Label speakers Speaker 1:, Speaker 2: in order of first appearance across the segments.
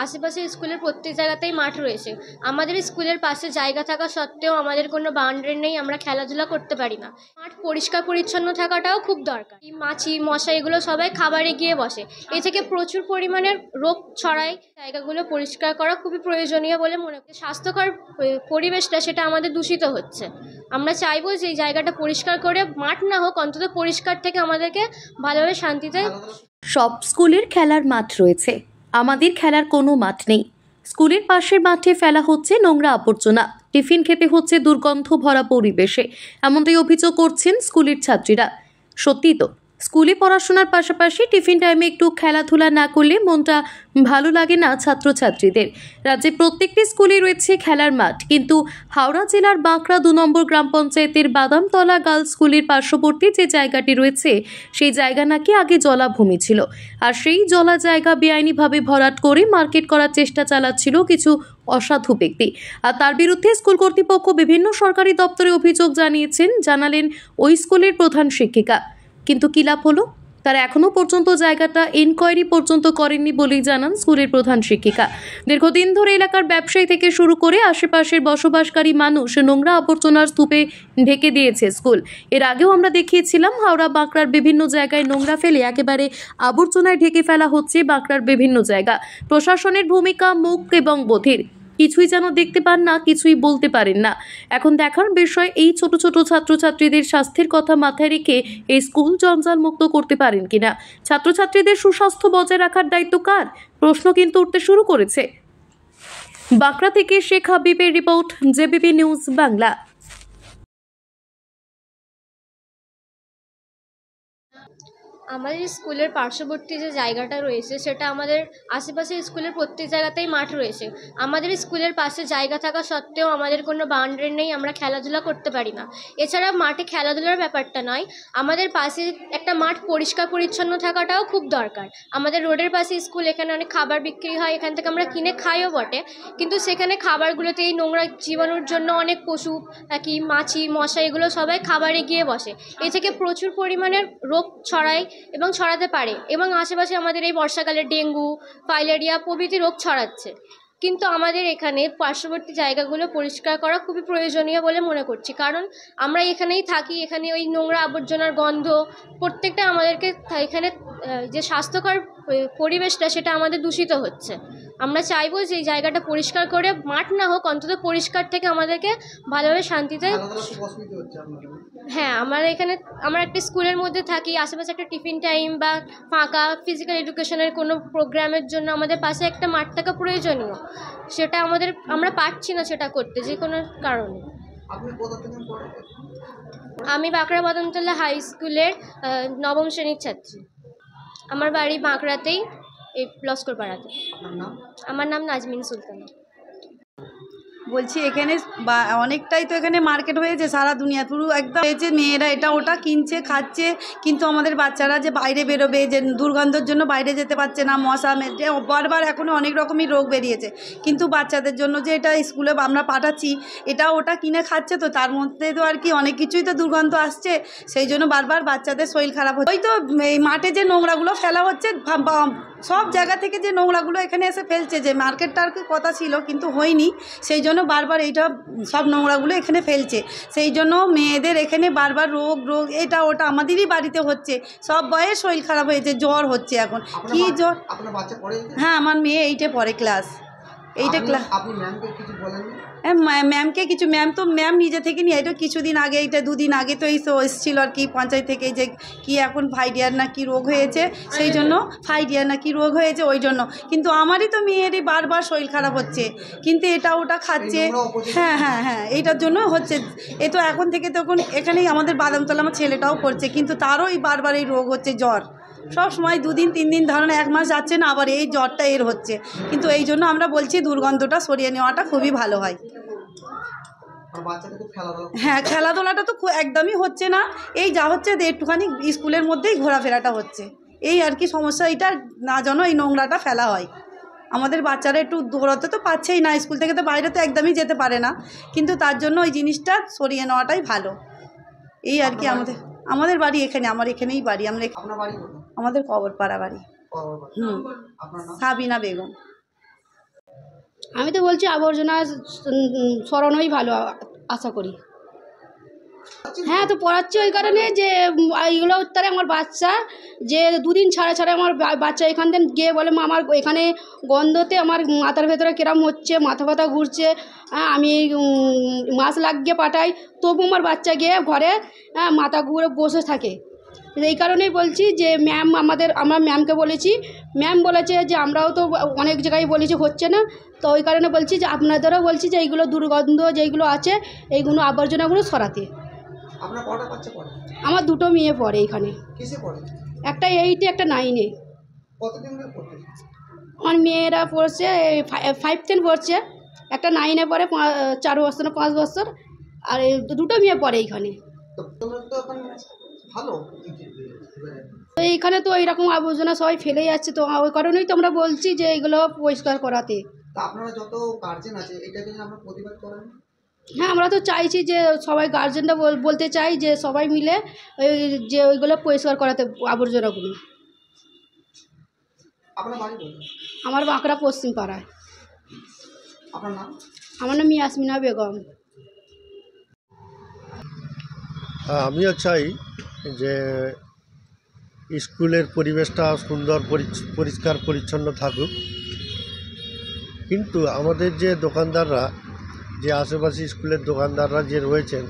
Speaker 1: আশেপাশে স্কুলের প্রত্যেক জায়গাতেই মাঠ রয়েছে। আমাদের স্কুলের পাশে জায়গা থাকা সত্ত্বেও আমাদের কোনো বাউন্ডারি নেই, আমরা খেলাধুলা করতে পারি না। মাঠ পরিষ্কার পরিচ্ছন্ন থাকাটাও খুব দরকার। এই মাছি মশা এগুলো সবাই খাবারে গিয়ে বসে, এ থেকে প্রচুর পরিমাণের রোগ ছড়ায়। জায়গাগুলো পরিষ্কার করা খুবই প্রয়োজনীয় বলে মনে করি। স্বাস্থ্যকর পরিবেশটা সেটা আমাদের দূষিত হচ্ছে। আমরা চাইবো যে এই জায়গাটা পরিষ্কার করে, মাঠ না হোক অন্তত পরিষ্কার থেকে আমাদেরকে ভালোভাবে শান্তিতে।
Speaker 2: সব স্কুলের খেলার মাঠ রয়েছে, আমাদের খেলার কোনো মাঠ নেই। স্কুলের পাশের মাঠে ফেলা হচ্ছে নোংরা আবর্জনা, টিফিন খেতে হচ্ছে দুর্গন্ধ ভরা পরিবেশে, এমনটাই অভিযোগ করছেন স্কুলের ছাত্রীরা। সত্যি তো, স্কুলে পড়াশোনার পাশাপাশি টিফিন টাইমে একটু খেলাধুলা না করলে মনটা ভালো লাগে না ছাত্রছাত্রীদের। রাজ্যে প্রত্যেকটি স্কুলে রয়েছে খেলার মাঠ, কিন্তু হাওড়া জেলার বাঁকড়া 2 নম্বর গ্রাম পঞ্চায়েতের বাদামতলা গার্লস স্কুলের পার্শ্ববর্তী যে জায়গাটি রয়েছে সেই জায়গা নাকি আগে জলাভূমি ছিল, আর সেই জলা জায়গা বেআইনিভাবে ভরাট করে মার্কেট করার চেষ্টা চালাচ্ছিল কিছু অসাধু ব্যক্তি। আর তার বিরুদ্ধে স্কুল কর্তৃপক্ষ বিভিন্ন সরকারি দপ্তরে অভিযোগ জানালেন ওই স্কুলের প্রধান শিক্ষিকা। কিন্তু কি লাভ হলো? তারা এখনো পর্যন্ত জায়গাটা এনকোয়ারি পর্যন্ত করেননি বলেই জানান স্কুলের প্রধান শিক্ষিকা। দীর্ঘদিন ধরে এলাকার ব্যবসায়ী থেকে শুরু করে আশেপাশের বসবাসকারী মানুষ নোংরা আবর্জনার স্তূপে ঢেকে দিয়েছে স্কুল। এর আগেও আমরা দেখিয়েছিলাম হাওড়া বাঁকড়ার বিভিন্ন জায়গায় নোংরা ফেলে একেবারে আবর্জনায় ঢেকে ফেলা হচ্ছে বাঁকড়ার বিভিন্ন জায়গা। প্রশাসনের ভূমিকা মুখ এবং বধির, কিছুই যেন দেখতে পান না, কিছুই বলতে পারেন না। এখন দেখার বিষয় এই ছোট ছোট ছাত্রছাত্রীদের স্বাস্থ্যের কথা মাথায় রেখে এই স্কুল জঞ্জাল মুক্ত করতে পারেন কিনা। ছাত্রছাত্রীদের সুস্বাস্থ্য বজায় রাখার দায়িত্ব কার? প্রশ্ন কিন্তু উঠতে শুরু করেছে। বাঁকড়া থেকে শেখ হাবিবের রিপোর্ট, জেবিপি নিউজ বাংলা।
Speaker 1: আমাদের স্কুলের পার্শ্ববর্তী যে জায়গাটা রয়েছে সেটা আমাদের আশেপাশে স্কুলের প্রত্যেক জায়গাতেই মাঠ রয়েছে। আমাদের স্কুলের পাশে জায়গা থাকা সত্ত্বেও আমাদের কোনো বাউন্ডারি নেই, আমরা খেলাধুলা করতে পারি না। এছাড়া মাঠে খেলাধুলার ব্যাপারটা নয়, আমাদের পাশে একটা মাঠ পরিষ্কার পরিচ্ছন্ন থাকাটাও খুব দরকার। আমাদের রোডের পাশে স্কুল, এখানে অনেক খাবার বিক্রি হয়, এখান থেকে আমরা কিনে খাইও বটে, কিন্তু সেখানে খাবারগুলোতে এই নোংরা জীবাণুর জন্য অনেক পশু কি মাছি মশা এগুলো সবাই খাবারে গিয়ে বসে, এ থেকে প্রচুর পরিমাণের রোগ ছড়ায় এবং ছড়াতে পারে, এবং আশেপাশে আমাদের এই বর্ষাকালে ডেঙ্গু ফাইলেরিয়া প্রভৃতি রোগ ছড়াচ্ছে। কিন্তু আমাদের এখানে পার্শ্ববর্তী জায়গাগুলো পরিষ্কার করা খুবই প্রয়োজনীয় বলে মনে করছি, কারণ আমরা এখানেই থাকি, এখানে ওই নোংরা আবর্জনার গন্ধ প্রত্যেকটা আমাদেরকে এখানে যে স্বাস্থ্যকর পরিবেশটা সেটা আমাদের দূষিত হচ্ছে। আমরা চাইবো যে এই জায়গাটা পরিষ্কার করে, মাঠ না হোক অন্তত পরিষ্কার থেকে আমাদেরকে ভালোভাবে শান্তিতে। হ্যাঁ, আমরা একটা স্কুলের মধ্যে থাকি, আশেপাশে একটা টিফিন টাইম বা ফাঁকা ফিজিক্যাল এডুকেশনের কোনো প্রোগ্রামের জন্য আমাদের পাশে একটা মাঠ থাকা প্রয়োজনীয়। সেটা আমরা পারছি না সেটা করতে যে কোনো কারণে। আমি বাঁকড়া বাদামতলা হাই স্কুলের 9ম শ্রেণীর ছাত্রী। আমার বাড়ি বাঁকড়াতেই, এই লস্কর পাড়াতে। আমার নাম নাজমিন সুলতানা।
Speaker 3: বলছি এখানে অনেকটাই তো এখানে মার্কেট হয়েছে, সারা দুনিয়া পুরো একদম হয়েছে, মেয়েরা এটা ওটা কিনছে খাচ্ছে, কিন্তু আমাদের বাচ্চারা যে বাইরে বেরোবে, যে দুর্গন্ধের জন্য বাইরে যেতে পারছে না, মশা বারবার এখনও অনেক রকমই রোগ বেরিয়েছে, কিন্তু বাচ্চাদের জন্য যে এটা স্কুলে আমরা পাঠাচ্ছি এটা ওটা কিনে খাচ্ছে, তো তার মধ্যে তো আর কি অনেক কিছুই তো দুর্গন্ধ আসছে, সেই জন্য বারবার বাচ্চাদের শরীর খারাপ হচ্ছে। ওই তো এই মাঠে যে নোংরাগুলো ফেলা হচ্ছে, সব জায়গা থেকে যে নোংরাগুলো এখানে এসে ফেলছে, যে মার্কেটটার কথা ছিল কিন্তু হয়নি, সেই জন্য বারবার এইটা সব নোংরাগুলো এখানে ফেলছে, সেই জন্য মেয়েদের এখানে বারবার রোগ এটা ওটা আমাদেরই বাড়িতে হচ্ছে, সব বয়স শরীর খারাপ হয়েছে, জ্বর হচ্ছে। এখন কি জ্বর? হ্যাঁ, আমার মেয়ে 8-এ পড়ে, ক্লাস 8-এ ক্লাস। ম্যামকে কিছু ম্যাম নিজে থেকে নিয়ে, এটা কিছুদিন আগে, এইটা 2 দিন আগে তো এই এসেছিল আর কি পঞ্চায়েত থেকে, যে কি এখন ফাইডিয়ার না কি রোগ হয়েছে, সেই জন্য ফাইডিয়ার না কি রোগ হয়েছে ওই জন্য। কিন্তু আমারই তো মেয়েরই বারবার শরীর খারাপ হচ্ছে, কিন্তু এটা ওটা খাচ্ছে। হ্যাঁ হ্যাঁ হ্যাঁ, এইটার জন্য হচ্ছে। এ তো এখন থেকে তখন এখানেই আমাদের বাদামতলা আমার ছেলেটাও পড়ছে, কিন্তু তারও বারবার এই রোগ হচ্ছে, জ্বর সব সময় 2 দিন 3 দিন ধরনের 1 মাস যাচ্ছে না, আবার এই জ্বরটা এর হচ্ছে। কিন্তু এই জন্য আমরা বলছি দুর্গন্ধটা সরিয়ে নেওয়াটা খুবই ভালো হয়। হ্যাঁ, খেলাধুলাটা তো একদমই হচ্ছে না, এই যা হচ্ছে একটুখানি স্কুলের মধ্যেই ঘোরাফেরাটা হচ্ছে, এই আর কি সমস্যা। এটা না যেন এই নোংরাটা ফেলা হয়, আমাদের বাচ্চারা একটু দৌড়াতে তো পারছেই না, স্কুল থেকে তো বাইরে তো একদমই যেতে পারে না, কিন্তু তার জন্য ওই জিনিসটা সরিয়ে নেওয়াটাই ভালো, এই আর কি। আমাদের বাড়ি এখানে, আমার এখানেই বাড়ি। আমাদের কবরপাড়া বাড়ি। সাবিনা বেগম।
Speaker 4: আমি তো বলছি আবর্জনা সরানোই ভালো, আশা করি। হ্যাঁ, তো পড়াচ্ছি ওই কারণে যে এইগুলো উত্তরে আমার বাচ্চা যে দুদিন ছাড়া ছাড়া আমার বাচ্চা এখান থেকে গিয়ে বলে মা আমার এখানে গন্ধতে আমার মাথার ভেতরে কিরম হচ্ছে, মাথা ব্যথা ঘুরছে। আমি মাছ লাগিয়ে পাঠাই, তবু আমার বাচ্চা গিয়ে ঘরে মাথা ঘুরে বসে থাকে। এই কারণেই বলছি যে ম্যাম আমরা ম্যামকে বলেছি, ম্যাম বলেছে যে আমরাও তো অনেক জায়গায় বলেছি হচ্ছে না, তো ওই কারণে বলছি যে আপনাদেরও বলছি যে এইগুলো দুর্গন্ধ যেইগুলো আছে এইগুলো আবর্জনাগুলো সরাতে।
Speaker 5: আপনার কটা বাচ্চা পড়ে?
Speaker 4: আমার দুটো মেয়ে পড়ে এখানে,
Speaker 5: কিসে পড়ে?
Speaker 4: একটা 8-এ একটা 9-এ।
Speaker 5: কতদিন ধরে পড়তে?
Speaker 4: আমার মেয়েরা পড়ছে 5-10 পড়ছে, একটা 9-এ পড়ে 4 বছর না 5 বছর, আর এই দুটো মেয়ে পড়ে এইখানে।
Speaker 5: তো তোমরা তো এখন ভালো
Speaker 4: তো এইখানে তো এইরকম আবর্জনা সবাই ফেলে যাচ্ছে, তো ওই কারণেই তো আমরা বলছি যে এইগুলো পরিষ্কার করাতে।
Speaker 5: তা আপনারা যত গার্জেন আছে এটাকে নিয়ে আপনারা প্রতিবাদ করেন?
Speaker 4: হ্যাঁ, আমরা তো চাইছি যে সবাই গার্জেনরা বলতে চাই যে সবাই মিলে যে ওইগুলো পরিষ্কার করাতে আবর্জনাগুলো।
Speaker 5: আপনার বাড়ি বলুন।
Speaker 4: আমার বাঁকড়া পশ্চিম পাড়ায়।
Speaker 5: আপনার নাম?
Speaker 4: আমার নাম ইয়াসমিনা বেগম।
Speaker 6: আমিও চাই যে স্কুলের পরিবেশটা সুন্দর পরিষ্কার পরিচ্ছন্ন থাকুক, কিন্তু আমাদের যে দোকানদাররা, যে আশেপাশে স্কুলের দোকানদাররা যে রয়েছেন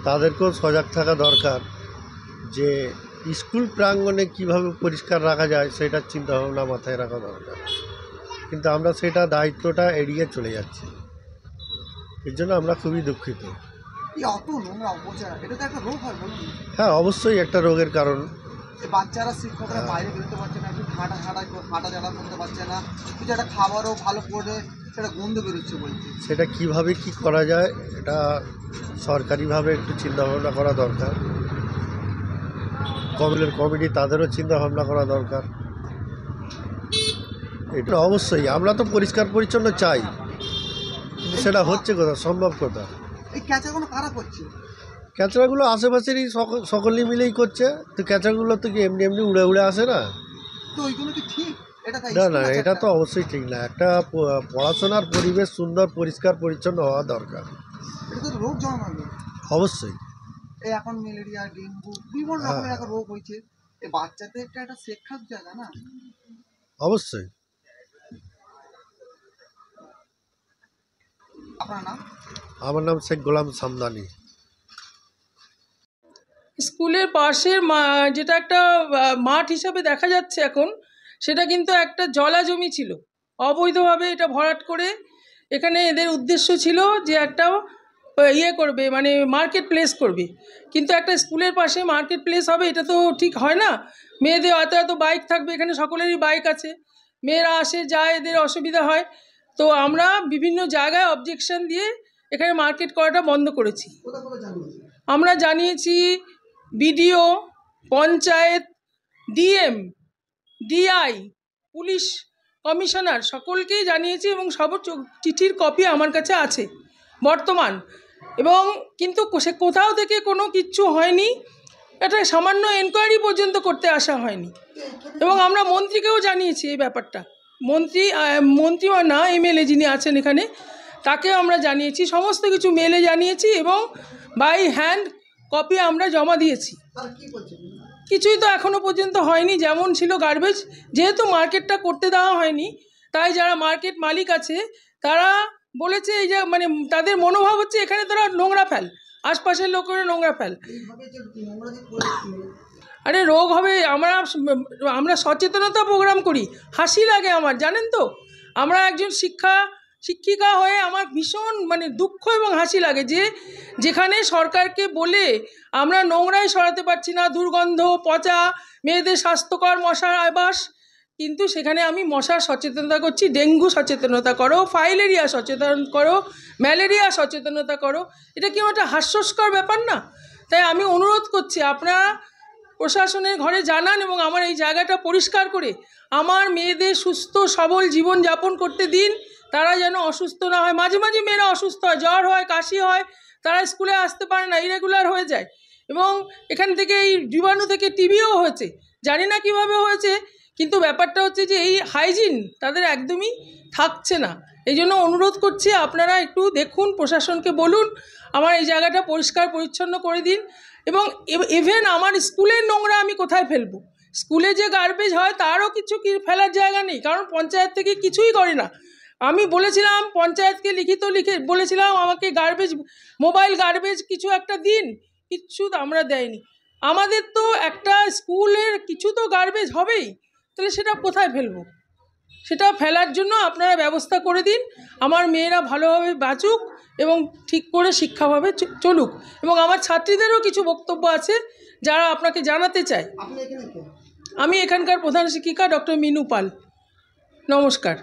Speaker 6: তাদেরকেও সজাগ থাকা দরকার যে স্কুল প্রাঙ্গণে কীভাবে পরিষ্কার রাখা যায় সেটার চিন্তাভাবনা মাথায় রাখা দরকার, কিন্তু আমরা সেটা দায়িত্বটা এড়িয়ে চলে যাচ্ছি। এর জন্য আমরা খুবই দুঃখিত।
Speaker 5: অত নোংরা অপচয়, এটা তো একটা রোগ হয় বলুন।
Speaker 6: হ্যাঁ, অবশ্যই একটা রোগের কারণ।
Speaker 5: বাচ্চারা শিক্ষকরা বাইরে বেরোতে পারছে না, একটু হাঁটা চলা করতে পারছে না, কিছু একটা খাবারও ভালো করে সেটা গন্ধ বেরোচ্ছে বলছে।
Speaker 6: সেটা কিভাবে কি করা যায় এটা সরকারিভাবে একটু চিন্তাভাবনা করা দরকার। কমিটি তাদেরও চিন্তাভাবনা করা দরকার। এটা অবশ্যই আমরা তো পরিষ্কার পরিচ্ছন্ন চাই, কিন্তু সেটা হচ্ছে কোথাও, সম্ভব কোথাও।
Speaker 5: এই ক্যাচাগুলো কারা করছে?
Speaker 6: ক্যাচড়াগুলো আশেপাশেরই সকলেই মিলেই করছে। তো ক্যাচড়াগুলো তো কি এমনি এমনি উড়ে উড়ে আসে না?
Speaker 5: তো ওইগুলো কি ঠিক?
Speaker 6: না, এটা তো অবশ্যই ঠিক না। একটা পড়াশোনার পরিবেশ সুন্দর পরিষ্কার পরিচ্ছন্ন হওয়া দরকার।
Speaker 5: এটা তো রোগ জন্মাবে
Speaker 6: অবশ্যই।
Speaker 5: এই এখন ম্যালেরিয়া, ডেঙ্গু, বিভিন্ন রকমের একটা রোগ হয়েছে। এই বাচ্চাদের একটা শিক্ষার জায়গা না?
Speaker 6: অবশ্যই।
Speaker 5: আপনার নাম?
Speaker 6: আমার নাম শেখ গোলাম সামদানি।
Speaker 7: স্কুলের পাশের যেটা একটা মাঠ হিসাবে দেখা যাচ্ছে এখন, সেটা কিন্তু একটা জলা জমি ছিল। অবৈধভাবে এটা ভরাট করে এখানে এদের উদ্দেশ্য ছিল যে একটা করবে, মানে মার্কেট প্লেস করবে। কিন্তু একটা স্কুলের পাশে মার্কেট প্লেস হবে এটা তো ঠিক হয় না। মেয়েদের এত এত বাইক থাকবে, এখানে সকলেরই বাইক আছে, মেয়েরা আসে যায়, এদের অসুবিধা হয়। তো আমরা বিভিন্ন জায়গায় অবজেকশন দিয়ে এখানে মার্কেট করাটা বন্ধ করেছি। আমরা জানিয়েছি BDO, panchayat, DM, DI, police commissioner সকলকেই জানিয়েছি এবং সব চিঠির কপি আমার কাছে আছে বর্তমান। এবং কিন্তু সে কোথাও থেকে কোনো কিচ্ছু হয়নি, এটা সামান্য এনকোয়ারি পর্যন্ত করতে আসা হয়নি। এবং আমরা মন্ত্রীকেও জানিয়েছি এই ব্যাপারটা। মন্ত্রী না, এমএলএ যিনি আছেন এখানে, তাকেও আমরা জানিয়েছি, সমস্ত কিছু মেলে জানিয়েছি এবং বাই হ্যান্ড কপি আমরা জমা দিয়েছি। কিছুই তো এখনও পর্যন্ত হয়নি, যেমন ছিল গার্বেজ। যেহেতু মার্কেটটা করতে দেওয়া হয়নি, তাই যারা মার্কেট মালিক আছে তারা বলেছে এই যে মানে তাদের মনোভাব হচ্ছে এখানে তোরা নোংরা ফেল, আশপাশের লোকেরা নোংরা ফেল। আরে রোগ হবে। আমরা সচেতনতা প্রোগ্রাম করি, হাসি লাগে আমার, জানেন তো। আমরা একজন শিক্ষিকা হয়ে আমার ভীষণ মানে দুঃখ এবং হাসি লাগে যে যেখানে সরকারকে বলে আমরা নোংরাই সরাতে পারছি না, দুর্গন্ধ, পচা, মেয়েদের স্বাস্থ্যকর মশার আবাস, কিন্তু সেখানে আমি মশার সচেতনতা করছি। ডেঙ্গু সচেতনতা করো, ফাইলেরিয়া সচেতন করো, ম্যালেরিয়া সচেতনতা করো। এটা কি একটা হাস্যস্কর ব্যাপার না? তাই আমি অনুরোধ করছি আপনারা প্রশাসনের ঘরে জানান এবং আমার এই জায়গাটা পরিষ্কার করে আমার মেয়েদের সুস্থ সবল জীবন যাপন করতে দিন। তারা যেন অসুস্থ না হয়। মাঝে মাঝে মেয়েরা অসুস্থ হয়, জ্বর হয়, কাশি হয়, তারা স্কুলে আসতে পারে না, ইরেগুলার হয়ে যায়। এবং এখান থেকে এই জীবাণু থেকে টিবিও হয়েছে, জানি না কিভাবে হয়েছে। কিন্তু ব্যাপারটা হচ্ছে যে এই হাইজিন তাদের একদমই থাকছে না। এই জন্য অনুরোধ করছি আপনারা একটু দেখুন, প্রশাসনকে বলুন আমার এই জায়গাটা পরিষ্কার পরিচ্ছন্ন করে দিন। এবং ইভেন আমার স্কুলের নোংরা আমি কোথায় ফেলবো? স্কুলে যে গার্বেজ হয় তারও কিছু ফেলার জায়গা নেই, কারণ পঞ্চায়েত থেকে কিছুই করে না। আমি বলেছিলাম পঞ্চায়েতকে লিখে বলেছিলাম আমাকে গার্বেজ, মোবাইল গার্বেজ কিছু একটা দিন, কিচ্ছু আমরা দেয়নি। আমাদের তো একটা স্কুলের কিছু তো গার্বেজ হবেই, তাহলে সেটা কোথায় ফেলবো? সেটা ফেলার জন্য আপনারা ব্যবস্থা করে দিন, আমার মেয়েরা ভালোভাবে বাঁচুক এবং ঠিক করে শিক্ষাভাবে চলুক। এবং আমার ছাত্রীদেরও কিছু বক্তব্য আছে যারা আপনাকে জানাতে চায়। আমি এখানকার প্রধান শিক্ষিকা ডক্টর মিনু পাল। নমস্কার।